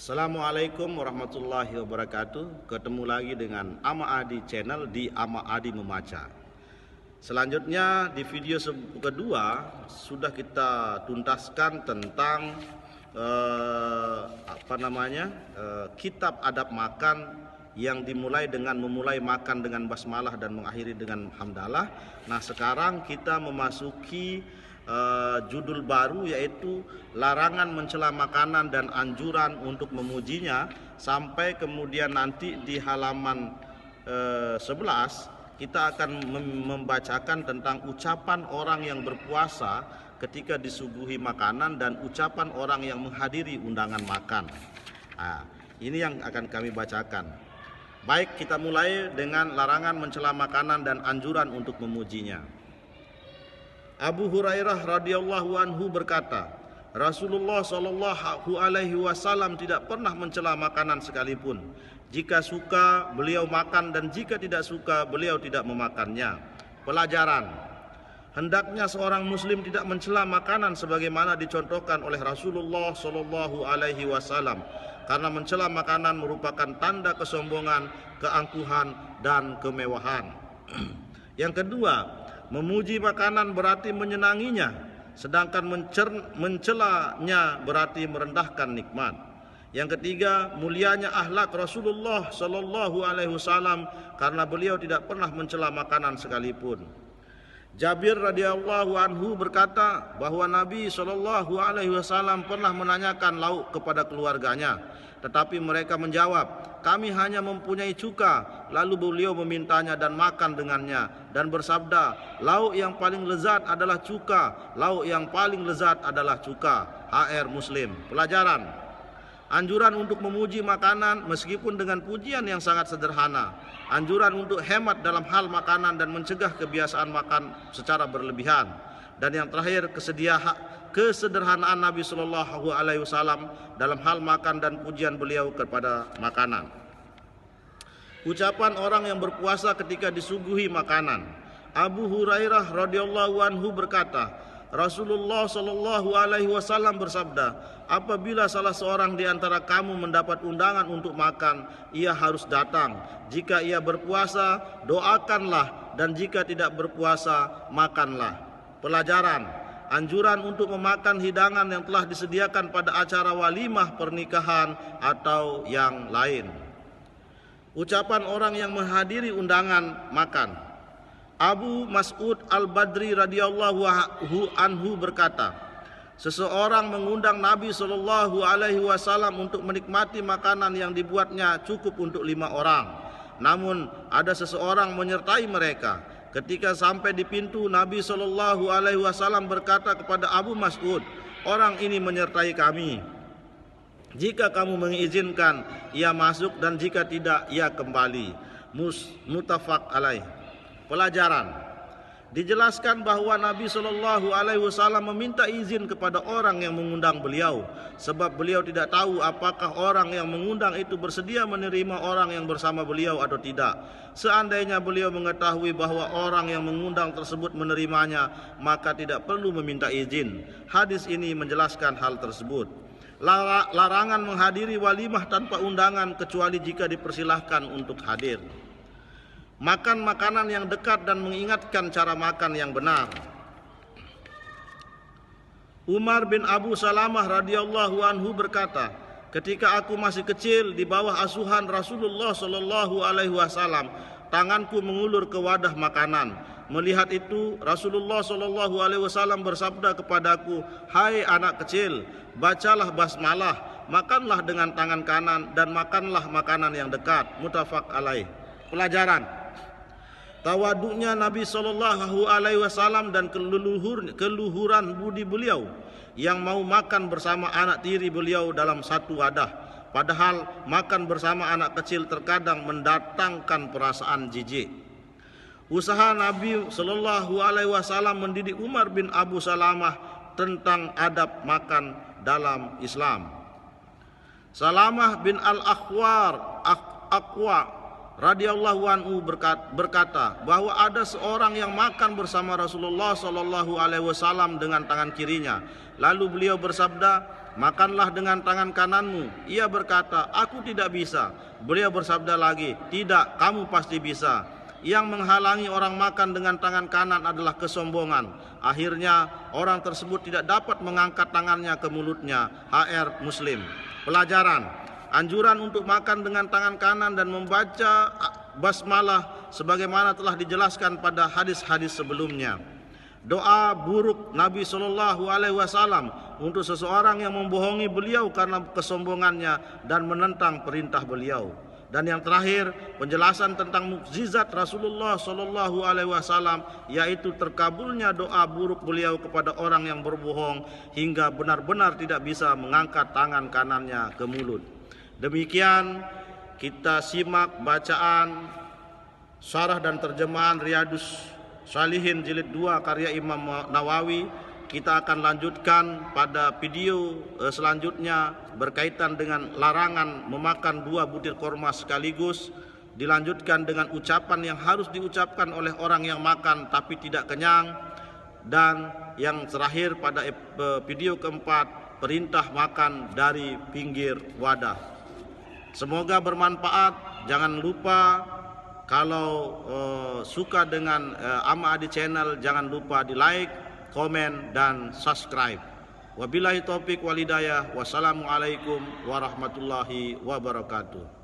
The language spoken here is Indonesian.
Assalamualaikum warahmatullahi wabarakatuh. Ketemu lagi dengan Ama Adi Channel di Ama Adi Memaca. Selanjutnya di video kedua sudah kita tuntaskan tentang kitab adab makan yang dimulai dengan memulai makan dengan basmalah dan mengakhiri dengan hamdalah. Nah, sekarang kita memasuki judul baru, yaitu larangan mencela makanan dan anjuran untuk memujinya, sampai kemudian nanti di halaman 11 kita akan membacakan tentang ucapan orang yang berpuasa ketika disuguhi makanan dan ucapan orang yang menghadiri undangan makan. Nah, ini yang akan kami bacakan. Baik, kita mulai dengan larangan mencela makanan dan anjuran untuk memujinya. Abu Hurairah radhiyallahu anhu berkata, Rasulullah sallallahu alaihi wasallam tidak pernah mencela makanan sekalipun. Jika suka, beliau makan, dan jika tidak suka, beliau tidak memakannya. Pelajaran: hendaknya seorang muslim tidak mencela makanan sebagaimana dicontohkan oleh Rasulullah sallallahu alaihi wasallam, karena mencela makanan merupakan tanda kesombongan, keangkuhan, dan kemewahan. Yang kedua, memuji makanan berarti menyenanginya, sedangkan mencelanya berarti merendahkan nikmat. Yang ketiga, mulianya akhlak Rasulullah sallallahu alaihi wasallam, karena beliau tidak pernah mencela makanan sekalipun. Jabir radhiyallahu anhu berkata bahwa Nabi sallallahu alaihi wasallam pernah menanyakan lauk kepada keluarganya, tetapi mereka menjawab, kami hanya mempunyai cuka. Lalu beliau memintanya dan makan dengannya, dan bersabda, lauk yang paling lezat adalah cuka, lauk yang paling lezat adalah cuka. HR Muslim. Pelajaran: anjuran untuk memuji makanan meskipun dengan pujian yang sangat sederhana. Anjuran untuk hemat dalam hal makanan dan mencegah kebiasaan makan secara berlebihan. Dan yang terakhir, kesederhanaan Nabi Shallallahu Alaihi Wasallam dalam hal makan dan pujian beliau kepada makanan. Ucapan orang yang berpuasa ketika disuguhi makanan. Abu Hurairah radhiyallahu anhu berkata, Rasulullah Shallallahu Alaihi Wasallam bersabda, apabila salah seorang di antara kamu mendapat undangan untuk makan, ia harus datang. Jika ia berpuasa, doakanlah, dan jika tidak berpuasa, makanlah. Pelajaran: anjuran untuk memakan hidangan yang telah disediakan pada acara walimah pernikahan atau yang lain. Ucapan orang yang menghadiri undangan makan. Abu Mas'ud Al-Badri radhiyallahu anhu berkata, seseorang mengundang Nabi sallallahu alaihi wasallam untuk menikmati makanan yang dibuatnya cukup untuk 5 orang. Namun ada seseorang menyertai mereka. Ketika sampai di pintu, Nabi sallallahu alaihi wasallam berkata kepada Abu Mas'ud, orang ini menyertai kami. Jika kamu mengizinkan, ia masuk, dan jika tidak, ia kembali. Muttafaq alaih. Pelajaran: dijelaskan bahwa Nabi Shallallahu Alaihi Wasallam meminta izin kepada orang yang mengundang beliau, sebab beliau tidak tahu apakah orang yang mengundang itu bersedia menerima orang yang bersama beliau atau tidak. Seandainya beliau mengetahui bahwa orang yang mengundang tersebut menerimanya, maka tidak perlu meminta izin. Hadis ini menjelaskan hal tersebut. Larangan menghadiri walimah tanpa undangan kecuali jika dipersilahkan untuk hadir. Makan makanan yang dekat dan mengingatkan cara makan yang benar. Umar bin Abu Salamah radhiyallahu anhu berkata, ketika aku masih kecil di bawah asuhan Rasulullah sallallahu alaihi wasallam, tanganku mengulur ke wadah makanan. Melihat itu, Rasulullah sallallahu alaihi wasallam bersabda kepadaku, hai anak kecil, bacalah basmalah, makanlah dengan tangan kanan, dan makanlah makanan yang dekat. Muttafaq alaih. Pelajaran: tawaduknya Nabi Shallallahu Alaihi Wasallam dan keluhuran budi beliau yang mau makan bersama anak tiri beliau dalam satu wadah. Padahal makan bersama anak kecil terkadang mendatangkan perasaan jijik. Usaha Nabi Shallallahu Alaihi Wasallam mendidik Umar bin Abu Salamah tentang adab makan dalam Islam. Salamah bin Al-Aqwa radhiyallahu anhu berkata bahwa ada seorang yang makan bersama Rasulullah sallallahu alaihi wasallam dengan tangan kirinya. Lalu beliau bersabda, makanlah dengan tangan kananmu. Ia berkata, aku tidak bisa. Beliau bersabda lagi, tidak, kamu pasti bisa. Yang menghalangi orang makan dengan tangan kanan adalah kesombongan. Akhirnya orang tersebut tidak dapat mengangkat tangannya ke mulutnya. HR Muslim. Pelajaran, anjuran untuk makan dengan tangan kanan dan membaca basmalah sebagaimana telah dijelaskan pada hadis-hadis sebelumnya. Doa buruk Nabi Shallallahu Alaihi Wasallam untuk seseorang yang membohongi beliau karena kesombongannya dan menentang perintah beliau. Dan yang terakhir, penjelasan tentang mukjizat Rasulullah Shallallahu Alaihi Wasallam, yaitu terkabulnya doa buruk beliau kepada orang yang berbohong hingga benar-benar tidak bisa mengangkat tangan kanannya ke mulut. Demikian kita simak bacaan syarah dan terjemahan Riyadhus Shalihin jilid 2 karya Imam Nawawi. Kita akan lanjutkan pada video selanjutnya berkaitan dengan larangan memakan 2 butir kurma sekaligus. Dilanjutkan dengan ucapan yang harus diucapkan oleh orang yang makan tapi tidak kenyang. Dan yang terakhir pada video keempat, perintah makan dari pinggir wadah. Semoga bermanfaat. Jangan lupa kalau suka dengan Ama Adi Channel, jangan lupa di like, komen, dan subscribe. Wabillahi taufik wal hidayah. Wassalamualaikum warahmatullahi wabarakatuh.